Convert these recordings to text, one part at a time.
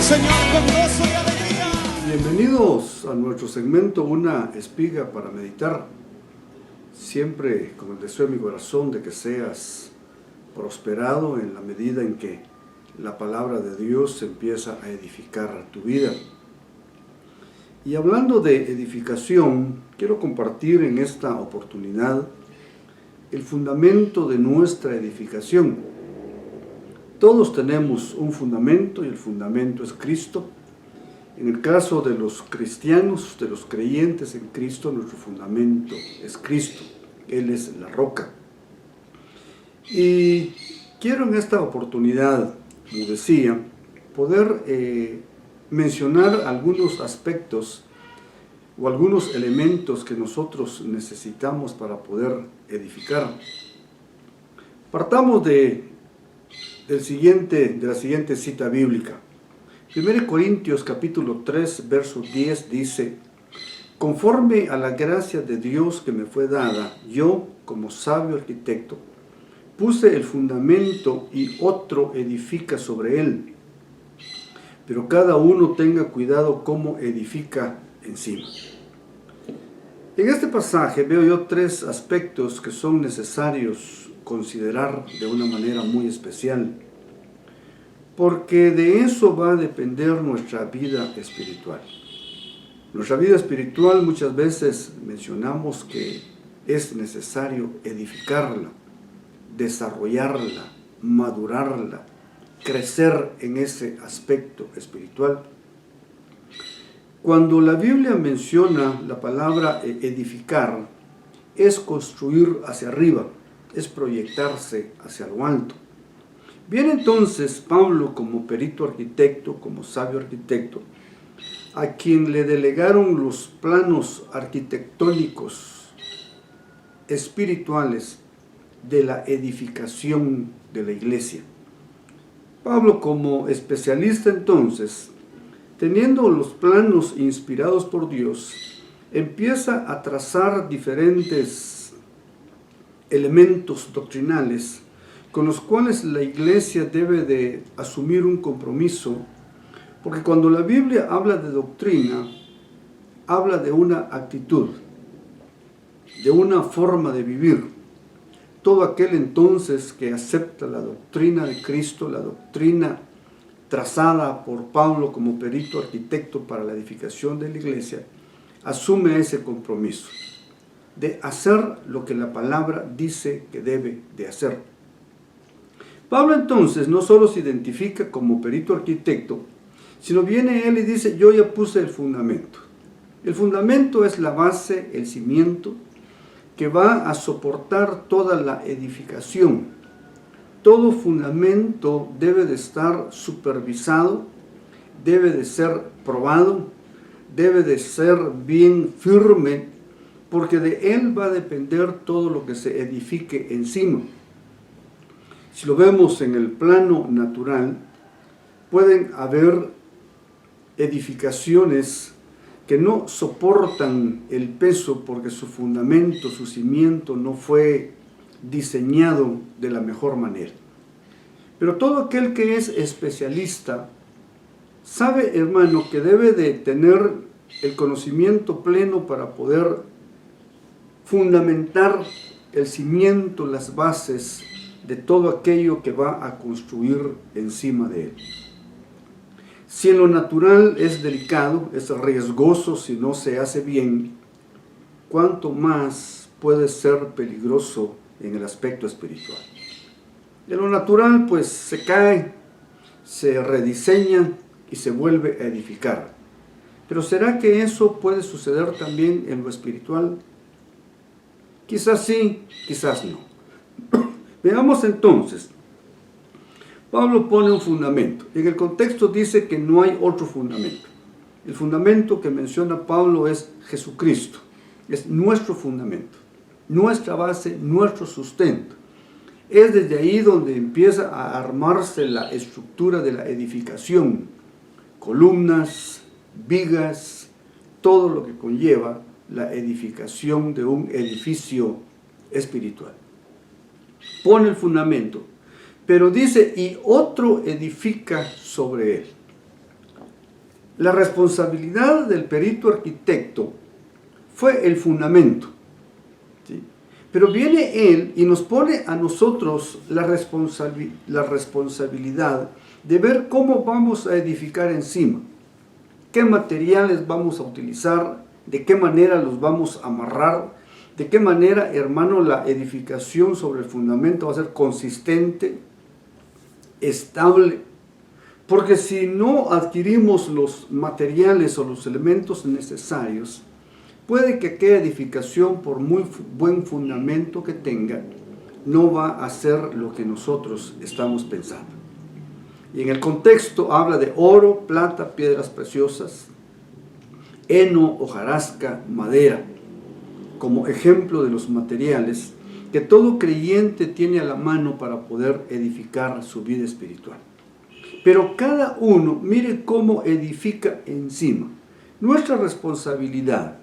Señor con gozo y alegría. Bienvenidos a nuestro segmento Una espiga para meditar. Siempre con el deseo en mi corazón de que seas prosperado en la medida en que la palabra de Dios empieza a edificar tu vida. Y hablando de edificación, quiero compartir en esta oportunidad el fundamento de nuestra edificación. Todos tenemos un fundamento y el fundamento es Cristo. En el caso de los cristianos, de los creyentes en Cristo, nuestro fundamento es Cristo. Él es la roca. Y quiero en esta oportunidad, como decía, poder mencionar algunos aspectos o algunos elementos que nosotros necesitamos para poder edificar. Partamos de la siguiente cita bíblica. 1 Corintios capítulo 3, verso 10 dice: conforme a la gracia de Dios que me fue dada, yo, como sabio arquitecto, puse el fundamento y otro edifica sobre él. Pero cada uno tenga cuidado cómo edifica encima. En este pasaje veo yo tres aspectos que son necesarios considerar de una manera muy especial, porque de eso va a depender nuestra vida espiritual. Nuestra vida espiritual muchas veces mencionamos que es necesario edificarla, desarrollarla, madurarla, crecer en ese aspecto espiritual. Cuando la Biblia menciona la palabra edificar, es construir hacia arriba, es proyectarse hacia lo alto. Viene entonces Pablo como perito arquitecto, como sabio arquitecto, a quien le delegaron los planos arquitectónicos espirituales de la edificación de la iglesia. Pablo, como especialista entonces, teniendo los planos inspirados por Dios, empieza a trazar diferentes elementos doctrinales con los cuales la iglesia debe de asumir un compromiso, porque cuando la Biblia habla de doctrina, habla de una actitud, de una forma de vivir. Todo aquel entonces que acepta la doctrina de Cristo, la doctrina trazada por Pablo como perito arquitecto para la edificación de la iglesia, asume ese compromiso de hacer lo que la palabra dice que debe de hacer. Pablo entonces no solo se identifica como perito arquitecto, sino viene él y dice: yo ya puse el fundamento. El fundamento es la base, el cimiento, que va a soportar toda la edificación. Todo fundamento debe de estar supervisado, debe de ser probado, debe de ser bien firme, porque de él va a depender todo lo que se edifique encima. Si lo vemos en el plano natural, pueden haber edificaciones que no soportan el peso porque su fundamento, su cimiento no fue diseñado de la mejor manera. Pero todo aquel que es especialista sabe, hermano, que debe de tener el conocimiento pleno para poder fundamentar el cimiento, las bases de todo aquello que va a construir encima de él. Si en lo natural es delicado, es riesgoso si no se hace bien, ¿cuánto más puede ser peligroso en el aspecto espiritual? En lo natural pues se cae, se rediseña y se vuelve a edificar. Pero ¿será que eso puede suceder también en lo espiritual? Quizás sí, quizás no. Veamos entonces. Pablo pone un fundamento. En el contexto dice que no hay otro fundamento. El fundamento que menciona Pablo es Jesucristo. Es nuestro fundamento, nuestra base, nuestro sustento. Es desde ahí donde empieza a armarse la estructura de la edificación. Columnas, vigas, todo lo que conlleva la edificación de un edificio espiritual. Pone el fundamento, pero dice: y otro edifica sobre él. la responsabilidad del perito arquitecto fue el fundamento, ¿sí? Pero viene él y nos pone a nosotros la responsabilidad de ver cómo vamos a edificar encima, qué materiales vamos a utilizar, de qué manera los vamos a amarrar, de qué manera, hermano, la edificación sobre el fundamento va a ser consistente, estable. Porque si no adquirimos los materiales o los elementos necesarios, puede que aquella edificación, por muy buen fundamento que tenga, no va a ser lo que nosotros estamos pensando. Y en el contexto habla de oro, plata, piedras preciosas, heno, hojarasca, madera, como ejemplo de los materiales que todo creyente tiene a la mano para poder edificar su vida espiritual. Pero cada uno, mire cómo edifica encima. Nuestra responsabilidad,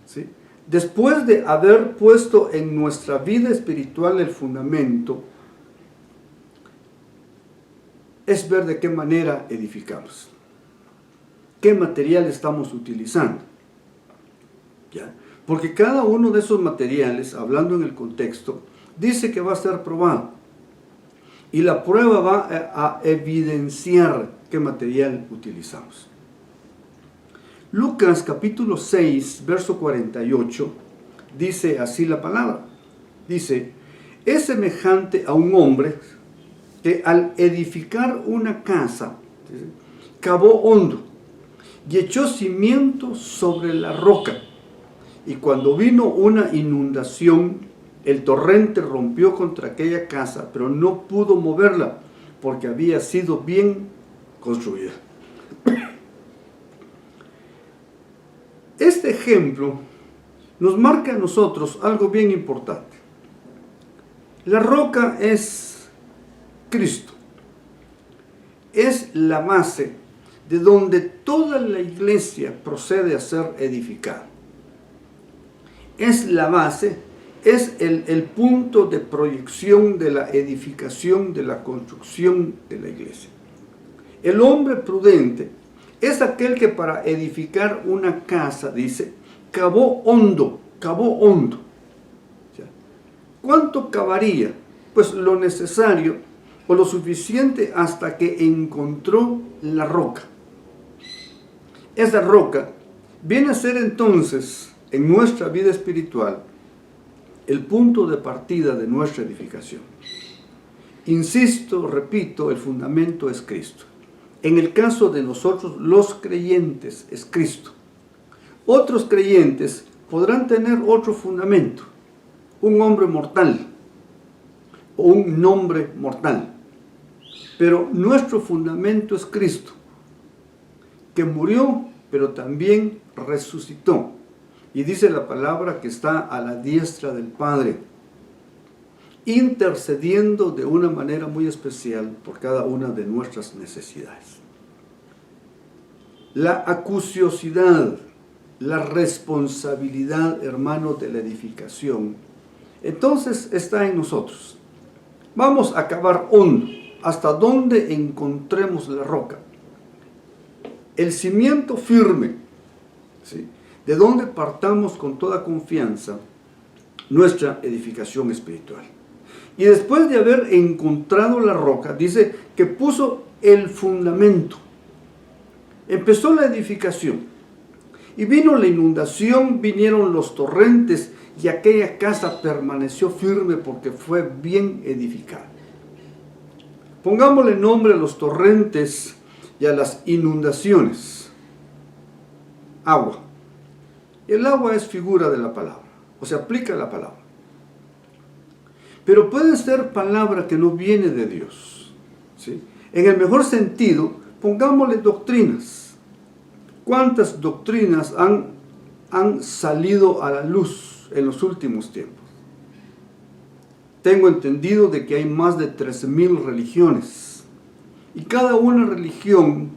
¿sí?, después de haber puesto en nuestra vida espiritual el fundamento, es ver de qué manera edificamos. ¿Qué material estamos utilizando? ¿Ya? Porque cada uno de esos materiales, hablando en el contexto, dice que va a ser probado. Y la prueba va a evidenciar qué material utilizamos. Lucas capítulo 6, verso 48, dice así la palabra. Dice, es semejante a un hombre que al edificar una casa, cavó hondo y echó cimiento sobre la roca. Y cuando vino una inundación, el torrente rompió contra aquella casa, pero no pudo moverla, porque había sido bien construida. Este ejemplo nos marca a nosotros algo bien importante. La roca es Cristo. Es la base de donde toda la iglesia procede a ser edificada. Es la base, es el punto de proyección de la edificación, de la construcción de la iglesia. El hombre prudente es aquel que para edificar una casa, dice, cavó hondo, cavó hondo. ¿Cuánto cavaría? Pues lo necesario o lo suficiente hasta que encontró la roca. Esa roca viene a ser entonces, en nuestra vida espiritual, el punto de partida de nuestra edificación. Insisto, repito, el fundamento es Cristo. En el caso de nosotros, los creyentes, es Cristo. Otros creyentes podrán tener otro fundamento, un hombre mortal o un nombre mortal. Pero nuestro fundamento es Cristo, que murió, pero también resucitó. Y dice la palabra que está a la diestra del Padre, intercediendo de una manera muy especial por cada una de nuestras necesidades. La acuciosidad, la responsabilidad, hermano, de la edificación, entonces está en nosotros. Vamos a cavar hondo, hasta donde encontremos la roca. El cimiento firme, ¿sí?, de donde partamos con toda confianza nuestra edificación espiritual. Y después de haber encontrado la roca, dice que puso el fundamento. Empezó la edificación. Y vino la inundación, vinieron los torrentes, y aquella casa permaneció firme porque fue bien edificada. Pongámosle nombre a los torrentes y a las inundaciones. Agua. El agua es figura de la palabra, o se aplica a la palabra. Pero puede ser palabra que no viene de Dios, ¿sí? En el mejor sentido, pongámosle doctrinas. ¿Cuántas doctrinas han salido a la luz en los últimos tiempos? Tengo entendido de que hay más de 13,000 religiones. Y cada una religión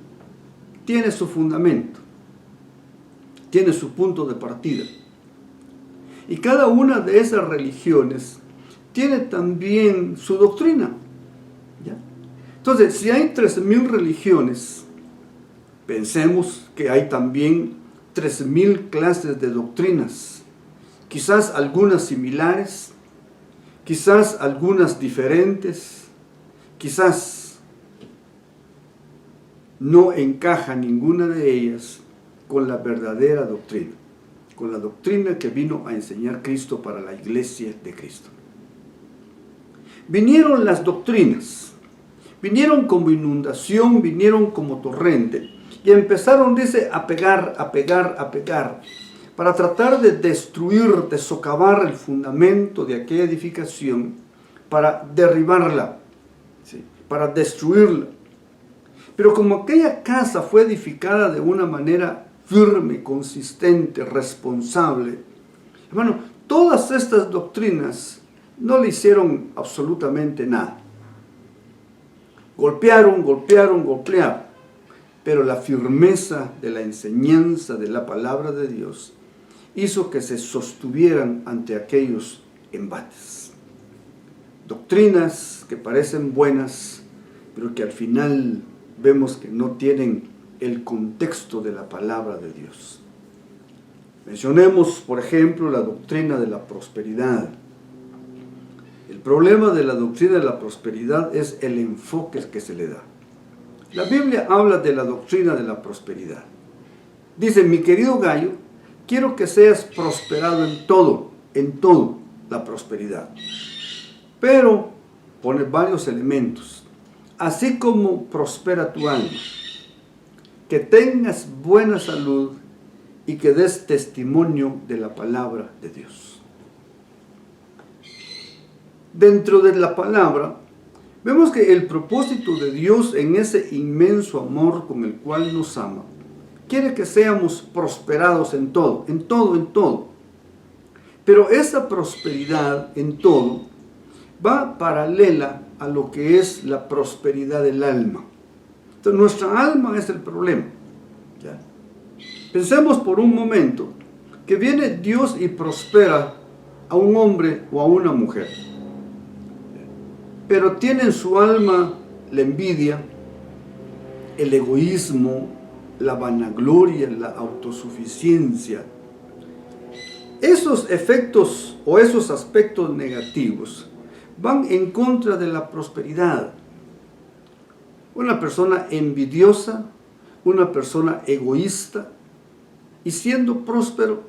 tiene su fundamento, tiene su punto de partida. Y cada una de esas religiones tiene también su doctrina, ¿ya? Entonces, si hay 13,000 religiones, Pensemos que hay también 3000 clases de doctrinas, quizás algunas similares, quizás algunas diferentes, quizás no encaja ninguna de ellas con la verdadera doctrina, con la doctrina que vino a enseñar Cristo para la iglesia de Cristo. Vinieron las doctrinas, vinieron como inundación, vinieron como torrente, y empezaron, dice, a pegar, para tratar de destruir, de socavar el fundamento de aquella edificación, para derribarla, ¿sí?, para destruirla. Pero como aquella casa fue edificada de una manera firme, consistente, responsable, hermano, todas estas doctrinas no le hicieron absolutamente nada. Golpearon, pero la firmeza de la enseñanza de la palabra de Dios hizo que se sostuvieran ante aquellos embates. Doctrinas que parecen buenas, pero que al final vemos que no tienen el contexto de la palabra de Dios. Mencionemos, por ejemplo, la doctrina de la prosperidad. El problema de la doctrina de la prosperidad es el enfoque que se le da. La Biblia habla de la doctrina de la prosperidad. Dice, mi querido Gallo, quiero que seas prosperado en todo, la prosperidad. Pero pone varios elementos. Así como prospera tu alma, que tengas buena salud y que des testimonio de la palabra de Dios. Dentro de la palabra, vemos que el propósito de Dios en ese inmenso amor con el cual nos ama, quiere que seamos prosperados en todo. Pero esa prosperidad en todo va paralela a lo que es la prosperidad del alma. Entonces, nuestra alma es el problema. ¿Ya? Pensemos por un momento que viene Dios y prospera a un hombre o a una mujer, pero tiene en su alma la envidia, el egoísmo, la vanagloria, la autosuficiencia. Esos efectos o esos aspectos negativos van en contra de la prosperidad. Una persona envidiosa, una persona egoísta, y siendo próspero,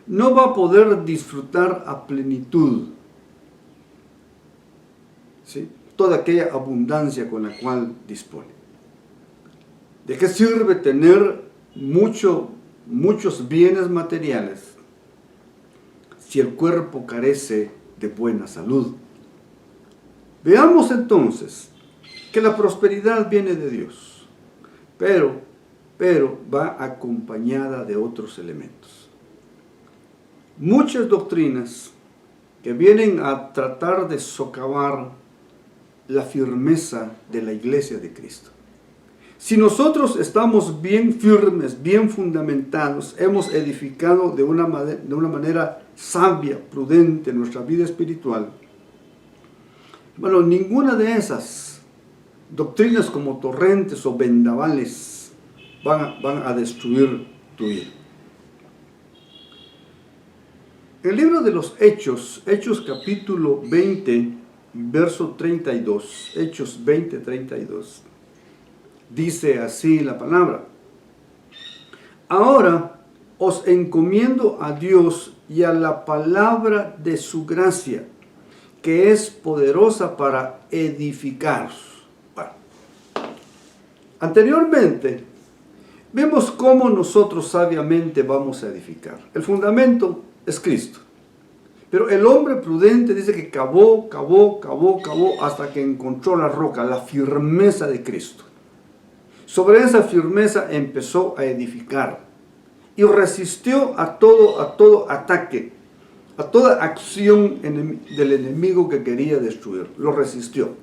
no va a poder disfrutar a plenitud, ¿sí?, toda aquella abundancia con la cual dispone. ¿De qué sirve tener muchos bienes materiales si el cuerpo carece de buena salud? Veamos entonces que la prosperidad viene de Dios, pero va acompañada de otros elementos. Muchas doctrinas que vienen a tratar de socavar la firmeza de la iglesia de Cristo. Si nosotros estamos bien firmes, bien fundamentados, hemos edificado de una manera sabia, prudente nuestra vida espiritual, bueno, ninguna de esas doctrinas como torrentes o vendavales van a destruir tu vida. El libro de los Hechos capítulo 20, verso 32, Hechos 20, 32, dice así la palabra: ahora os encomiendo a Dios y a la palabra de su gracia, que es poderosa para edificaros. Bueno, anteriormente vemos cómo nosotros sabiamente vamos a edificar. El fundamento es Cristo. Pero el hombre prudente dice que cavó hasta que encontró la roca, la firmeza de Cristo. Sobre esa firmeza empezó a edificar y resistió a todo ataque, a toda acción del enemigo que quería destruir. Lo resistió.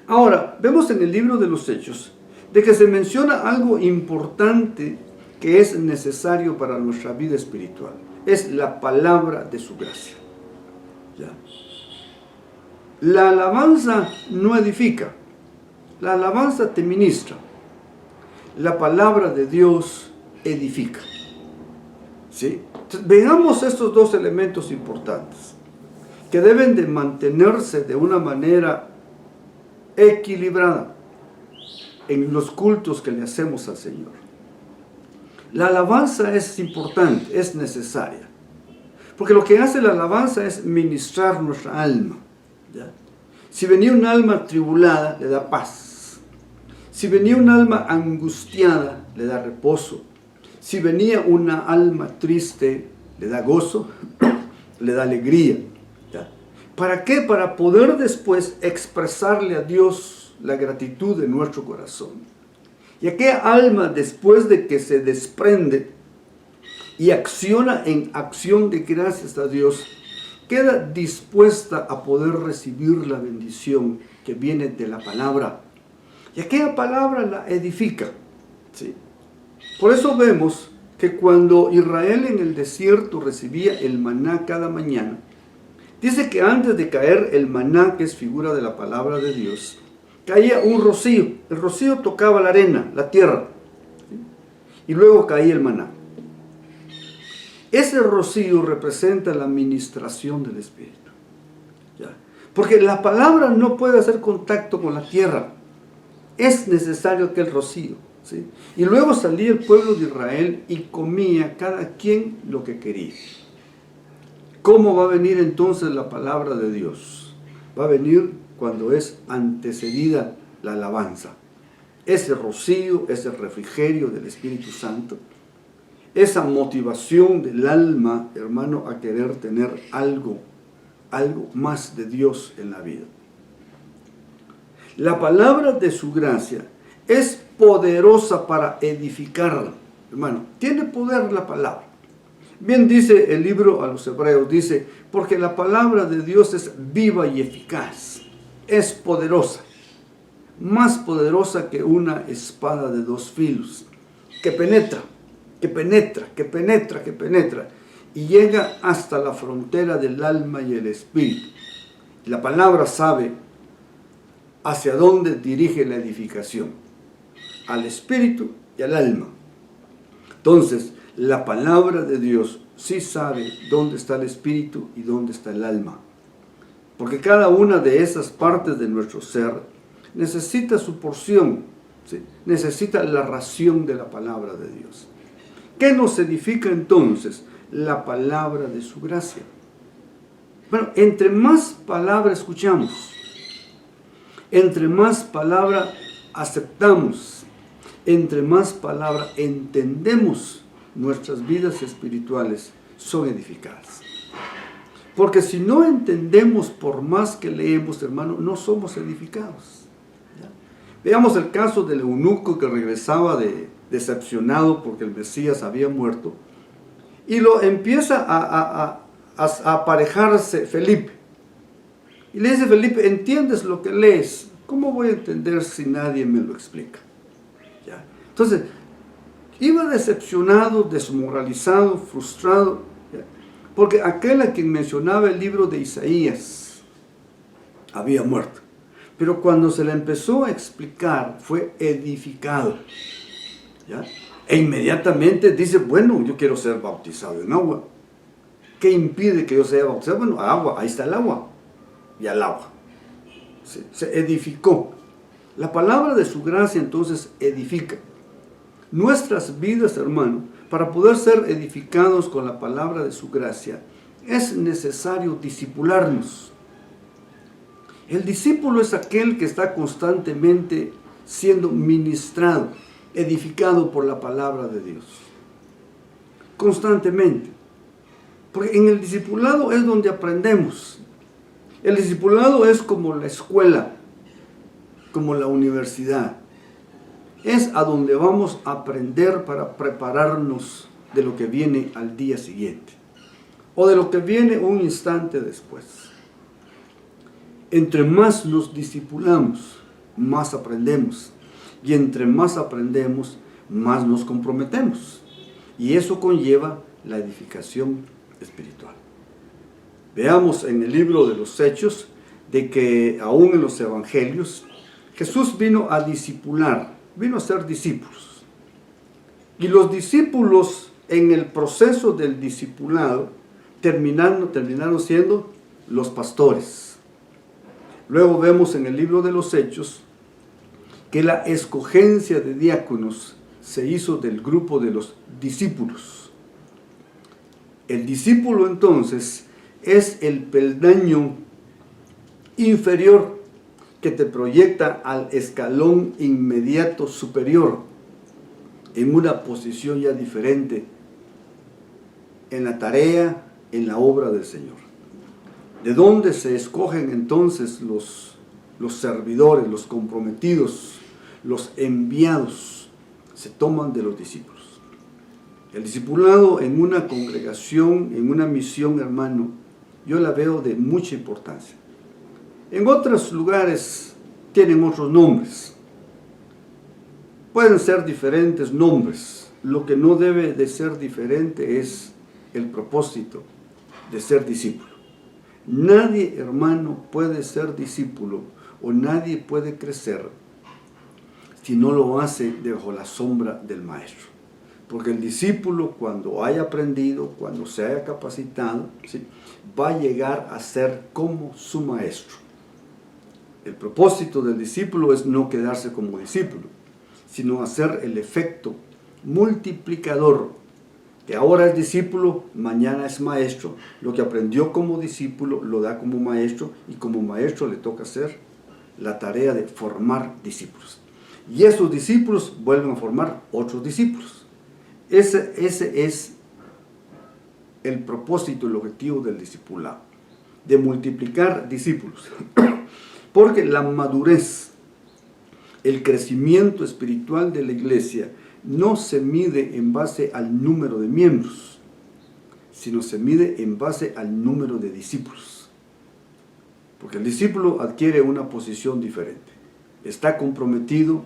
Ahora, vemos en el libro de los Hechos de que se menciona algo importante que es necesario para nuestra vida espiritual. Es la palabra de su gracia. ¿Ya? La alabanza no edifica, la alabanza te ministra. la palabra de Dios edifica. ¿Sí? Entonces, veamos estos dos elementos importantes que deben de mantenerse de una manera equilibrada en los cultos que le hacemos al Señor. La alabanza es importante, es necesaria, porque lo que hace la alabanza es ministrar nuestra alma, ¿ya? Si venía un alma atribulada, le da paz. Si venía un alma angustiada, le da reposo. Si venía una alma triste, le da gozo, le da alegría, ¿ya? ¿Para qué? Para poder después expresarle a Dios la gratitud de nuestro corazón. Y aquella alma, después de que se desprende y acciona en acción de gracias a Dios, queda dispuesta a poder recibir la bendición que viene de la palabra. Y aquella palabra la edifica, ¿sí? Por eso vemos que cuando Israel en el desierto recibía el maná cada mañana, dice que antes de caer el maná, que es figura de la palabra de Dios, caía un rocío. El rocío tocaba la arena, la tierra, ¿sí? Y luego caía el maná. Ese rocío representa la ministración del Espíritu, ¿ya? Porque la palabra no puede hacer contacto con la tierra. Es necesario aquel rocío, ¿sí? Y luego salía el pueblo de Israel y comía cada quien lo que quería. ¿Cómo va a venir entonces la palabra de Dios? Va a venir cuando es antecedida la alabanza. Ese rocío, ese refrigerio del Espíritu Santo, esa motivación del alma, hermano, a querer tener algo más de Dios en la vida. La palabra de su gracia es poderosa para edificarla, hermano. Tiene poder la palabra. Bien dice el libro a los Hebreos, dice, porque la palabra de Dios es viva y eficaz, es poderosa, más poderosa que una espada de dos filos, que penetra, y llega hasta la frontera del alma y el espíritu. La palabra sabe hacia dónde dirige la edificación, al espíritu y al alma. Entonces, la palabra de Dios sí sabe dónde está el espíritu y dónde está el alma, porque cada una de esas partes de nuestro ser necesita su porción, ¿sí? Necesita la ración de la palabra de Dios. ¿Qué nos edifica entonces? La palabra de su gracia. Bueno, entre más palabra escuchamos, entre más palabra aceptamos, entre más palabra entendemos, nuestras vidas espirituales son edificadas. Porque si no entendemos, por más que leemos, hermano, no somos edificados. ¿Ya? Veamos el caso del eunuco que regresaba decepcionado porque el Mesías había muerto, y lo empieza a aparejarse Felipe. Y le dice Felipe, ¿entiendes lo que lees? ¿Cómo voy a entender si nadie me lo explica? ¿Ya? Entonces, iba decepcionado, desmoralizado, frustrado, ¿ya? Porque aquel a quien mencionaba el libro de Isaías había muerto. Pero cuando se le empezó a explicar, fue edificado, ¿ya? E inmediatamente dice, bueno, yo quiero ser bautizado en agua. ¿Qué impide que yo sea bautizado? Bueno, agua, ahí está el agua. Y al agua. Se edificó. La palabra de su gracia entonces edifica. Nuestras vidas, hermano, para poder ser edificados con la palabra de su gracia, es necesario discipularnos. El discípulo es aquel que está constantemente siendo ministrado, edificado por la palabra de Dios. Constantemente. Porque en el discipulado es donde aprendemos. El discipulado es como la escuela, como la universidad. Es a donde vamos a aprender para prepararnos de lo que viene al día siguiente, o de lo que viene un instante después. Entre más nos discipulamos, más aprendemos. Y entre más aprendemos, más nos comprometemos. Y eso conlleva la edificación espiritual. Veamos en el libro de los Hechos, de que aún en los evangelios, Jesús vino a discipular, vino a ser discípulos. Y los discípulos en el proceso del discipulado terminaron siendo los pastores. Luego vemos en el libro de los Hechos que la escogencia de diáconos se hizo del grupo de los discípulos. El discípulo entonces es el peldaño inferior que te proyecta al escalón inmediato superior en una posición ya diferente en la tarea, en la obra del Señor. ¿De dónde se escogen entonces los servidores, los comprometidos, los enviados? Se toman de los discípulos. El discipulado en una congregación, en una misión, hermano, yo la veo de mucha importancia. En otros lugares tienen otros nombres. Pueden ser diferentes nombres. Lo que no debe de ser diferente es el propósito de ser discípulo. Nadie, hermano, puede ser discípulo o nadie puede crecer si no lo hace bajo la sombra del maestro. Porque el discípulo, cuando haya aprendido, cuando se haya capacitado, ¿sí?, va a llegar a ser como su maestro. El propósito del discípulo es no quedarse como discípulo, sino hacer el efecto multiplicador, que ahora es discípulo, mañana es maestro. Lo que aprendió como discípulo lo da como maestro, y como maestro le toca hacer la tarea de formar discípulos. Y esos discípulos vuelven a formar otros discípulos. Ese es el propósito, el objetivo del discipulado, de multiplicar discípulos. Porque la madurez, el crecimiento espiritual de la iglesia no se mide en base al número de miembros, sino se mide en base al número de discípulos. Porque el discípulo adquiere una posición diferente. Está comprometido,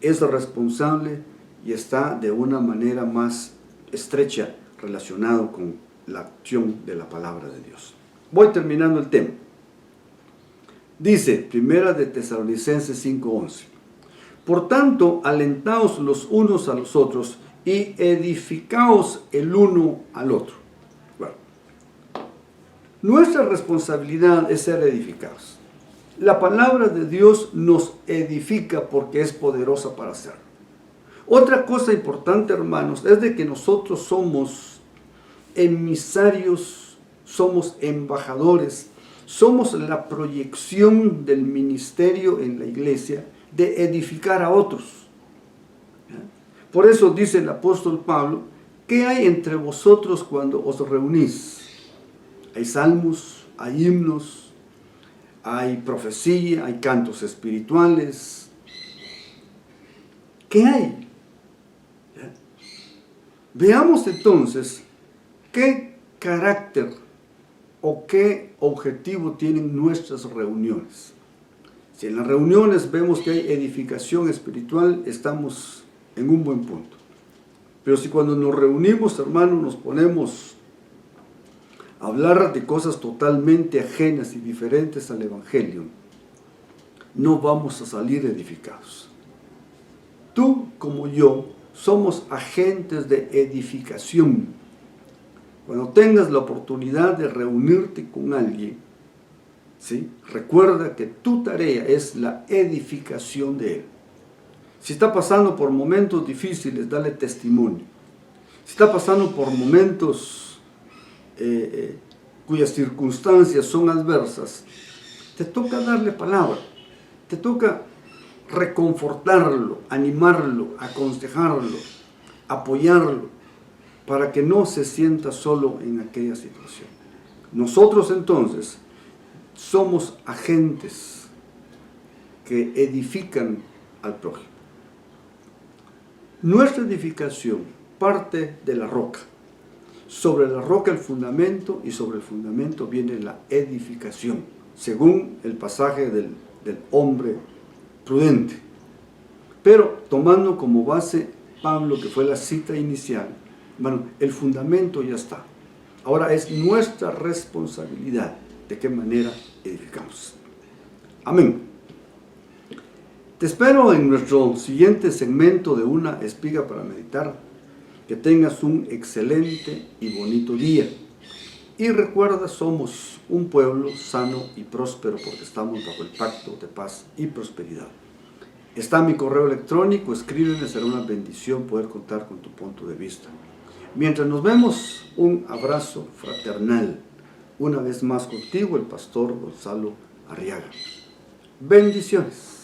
es responsable y está de una manera más estrecha relacionado con la acción de la palabra de Dios. Voy terminando el tema. Dice, Primera de Tesalonicenses 5:11. Por tanto, alentaos los unos a los otros y edificaos el uno al otro. Bueno, nuestra responsabilidad es ser edificados. La palabra de Dios nos edifica porque es poderosa para hacerlo. Otra cosa importante, hermanos, es de que nosotros somos emisarios, somos embajadores, somos la proyección del ministerio en la iglesia de edificar a otros. Por eso dice el apóstol Pablo, ¿qué hay entre vosotros cuando os reunís? Hay salmos, hay himnos, hay profecía, hay cantos espirituales. ¿Qué hay? Veamos entonces qué carácter o qué objetivo tienen nuestras reuniones. Si en las reuniones vemos que hay edificación espiritual, estamos en un buen punto. Pero si cuando nos reunimos, hermanos, nos ponemos a hablar de cosas totalmente ajenas y diferentes al Evangelio, no vamos a salir edificados. Tú como yo somos agentes de edificación. Cuando tengas la oportunidad de reunirte con alguien, ¿sí?, recuerda que tu tarea es la edificación de él. Si está pasando por momentos difíciles, dale testimonio. Si está pasando por momentos cuyas circunstancias son adversas, te toca darle palabra, te toca reconfortarlo, animarlo, aconsejarlo, apoyarlo, para que no se sienta solo en aquella situación. Nosotros entonces somos agentes que edifican al prójimo. Nuestra edificación parte de la roca. Sobre la roca el fundamento, y sobre el fundamento viene la edificación, según el pasaje del hombre prudente. Pero tomando como base Pablo, que fue la cita inicial, bueno, el fundamento ya está. Ahora es nuestra responsabilidad de qué manera edificamos. Amén. Te espero en nuestro siguiente segmento de Una Espiga para Meditar, Que tengas un excelente y bonito día. Y recuerda, somos un pueblo sano y próspero porque estamos bajo el pacto de paz y prosperidad. Está mi correo electrónico, escríbeme, será una bendición poder contar con tu punto de vista. Mientras nos vemos, un abrazo fraternal. Una vez más contigo, el pastor Gonzalo Arriaga. Bendiciones.